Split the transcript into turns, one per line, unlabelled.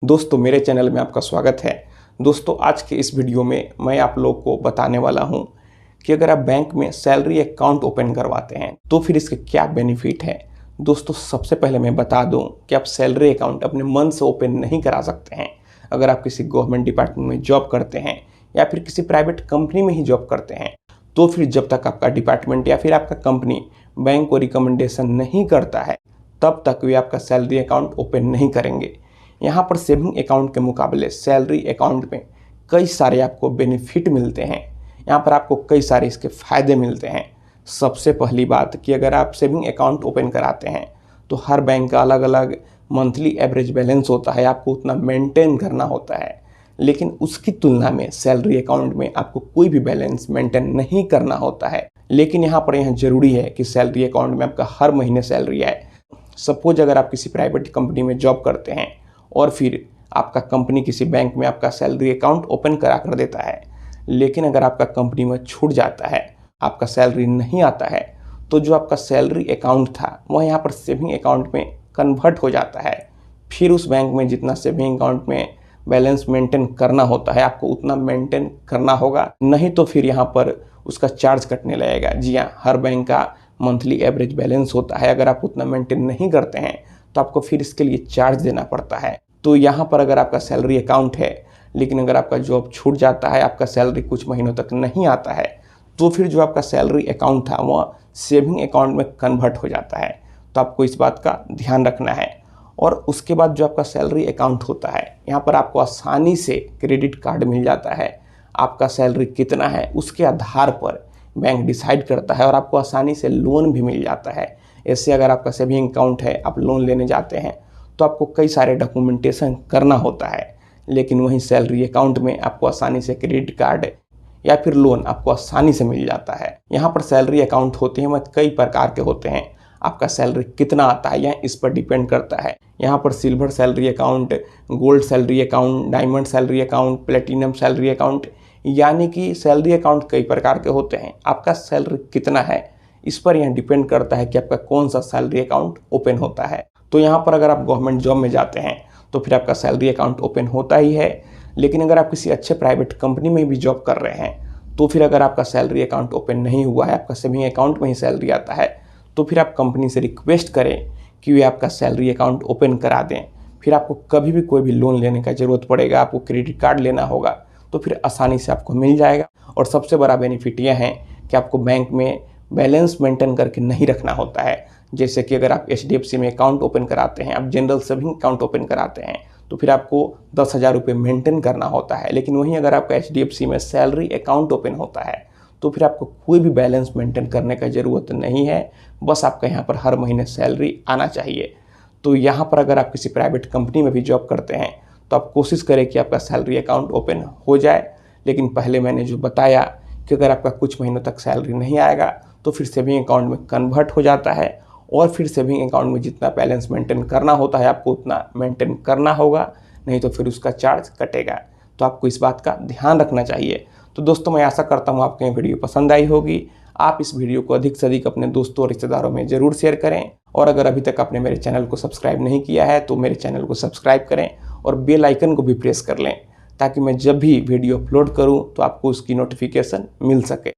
दोस्तों मेरे चैनल में आपका स्वागत है। दोस्तों आज के इस वीडियो में मैं आप लोग को बताने वाला हूं कि अगर आप बैंक में सैलरी अकाउंट ओपन करवाते हैं तो फिर इसके क्या बेनिफिट है। दोस्तों सबसे पहले मैं बता दूं कि आप सैलरी अकाउंट अपने मन से ओपन नहीं करा सकते हैं। अगर आप किसी गवर्नमेंट डिपार्टमेंट में जॉब करते हैं या फिर किसी प्राइवेट कंपनी में ही जॉब करते हैं तो फिर जब तक आपका डिपार्टमेंट या फिर आपका कंपनी बैंक को रिकमेंडेशन नहीं करता है तब तक वे आपका सैलरी अकाउंट ओपन नहीं करेंगे। यहाँ पर सेविंग अकाउंट के मुकाबले सैलरी अकाउंट में कई सारे आपको बेनिफिट मिलते हैं। यहाँ पर आपको कई सारे इसके फ़ायदे मिलते हैं। सबसे पहली बात कि अगर आप सेविंग अकाउंट ओपन कराते हैं तो हर बैंक का अलग अलग मंथली एवरेज बैलेंस होता है, आपको उतना मेंटेन करना होता है। लेकिन उसकी तुलना में सैलरी अकाउंट में आपको कोई भी बैलेंस मेंटेन नहीं करना होता है। लेकिन यहाँ ज़रूरी है कि सैलरी अकाउंट में आपका हर महीने सैलरी आए। सपोज अगर आप किसी प्राइवेट कंपनी में जॉब करते हैं और फिर आपका कंपनी किसी बैंक में आपका सैलरी अकाउंट ओपन करा कर देता है, लेकिन अगर आपका कंपनी में छूट जाता है, आपका सैलरी नहीं आता है, तो जो आपका सैलरी अकाउंट था वह यहाँ पर सेविंग अकाउंट में कन्वर्ट हो जाता है। फिर उस बैंक में जितना सेविंग अकाउंट में बैलेंस मेंटेन करना होता है आपको उतना मेंटेन करना होगा, नहीं तो फिर यहाँ पर उसका चार्ज कटने लगेगा। जी हाँ, हर बैंक का मंथली एवरेज बैलेंस होता है, अगर आप उतना मेंटेन नहीं करते हैं तो आपको फिर इसके लिए चार्ज देना पड़ता है। तो यहाँ पर अगर आपका सैलरी अकाउंट है लेकिन अगर आपका जॉब छूट जाता है, आपका सैलरी कुछ महीनों तक नहीं आता है, तो फिर जो आपका सैलरी अकाउंट था वह सेविंग अकाउंट में कन्वर्ट हो जाता है। तो आपको इस बात का ध्यान रखना है। और उसके बाद जो आपका सैलरी अकाउंट होता है यहाँ पर आपको आसानी से क्रेडिट कार्ड मिल जाता है। आपका सैलरी कितना है उसके आधार पर बैंक डिसाइड करता है और आपको आसानी से लोन भी मिल जाता है। ऐसे अगर आपका सेविंग अकाउंट है, आप लोन लेने जाते हैं तो आपको कई सारे डॉक्यूमेंटेशन करना होता है, लेकिन वहीं सैलरी अकाउंट में आपको आसानी से क्रेडिट कार्ड या फिर लोन आपको आसानी से मिल जाता है। यहाँ पर सैलरी अकाउंट होते हैं वह कई प्रकार के होते हैं। आपका सैलरी कितना आता है यह इस पर डिपेंड करता है। यहाँ पर silver salary account, gold salary account, diamond salary account, platinum salary account, यानी कि सैलरी अकाउंट कई प्रकार के होते हैं। आपका सैलरी कितना है इस पर यह डिपेंड करता है कि आपका कौन सा सैलरी अकाउंट ओपन होता है। तो यहाँ पर अगर आप गवर्नमेंट जॉब में जाते हैं तो फिर आपका सैलरी अकाउंट ओपन होता ही है। लेकिन अगर आप किसी अच्छे प्राइवेट कंपनी में भी जॉब कर रहे हैं तो फिर अगर आपका सैलरी अकाउंट ओपन नहीं हुआ है, आपका सेविंग अकाउंट में ही सैलरी आता है, तो फिर आप कंपनी से रिक्वेस्ट करें कि वे आपका सैलरी अकाउंट ओपन करा दें। फिर आपको कभी भी कोई भी लोन लेने का ज़रूरत पड़ेगा, आपको क्रेडिट कार्ड लेना होगा तो फिर आसानी से आपको मिल जाएगा। और सबसे बड़ा बेनिफिट यह है कि आपको बैंक में बैलेंस मेंटेन करके नहीं रखना होता है। जैसे कि अगर आप HDFC में अकाउंट ओपन कराते हैं, आप जनरल सेविंग अकाउंट ओपन कराते हैं तो फिर आपको 10,000 रुपये मेंटेन करना होता है। लेकिन वहीं अगर आपका HDFC में सैलरी अकाउंट ओपन होता है तो फिर आपको कोई भी बैलेंस मेंटेन करने का ज़रूरत नहीं है, बस आपका यहाँ पर हर महीने सैलरी आना चाहिए। तो यहाँ पर अगर आप किसी प्राइवेट कंपनी में भी जॉब करते हैं तो आप कोशिश करें कि आपका सैलरी अकाउंट ओपन हो जाए। लेकिन पहले मैंने जो बताया कि अगर आपका कुछ महीनों तक सैलरी नहीं आएगा तो फिर सेविंग अकाउंट में कन्वर्ट हो जाता है और फिर सेविंग अकाउंट में जितना बैलेंस मेंटेन करना होता है आपको उतना मेंटेन करना होगा, नहीं तो फिर उसका चार्ज कटेगा। तो आपको इस बात का ध्यान रखना चाहिए। तो दोस्तों मैं आशा करता हूँ आपको ये वीडियो पसंद आई होगी। आप इस वीडियो को अधिक से अधिक अपने दोस्तों और रिश्तेदारों में ज़रूर शेयर करें। और अगर अभी तक आपने मेरे चैनल को सब्सक्राइब नहीं किया है तो मेरे चैनल को सब्सक्राइब करें और बेल आइकन को भी प्रेस कर लें ताकि मैं जब भी वीडियो अपलोड करूं तो आपको उसकी नोटिफिकेशन मिल सके।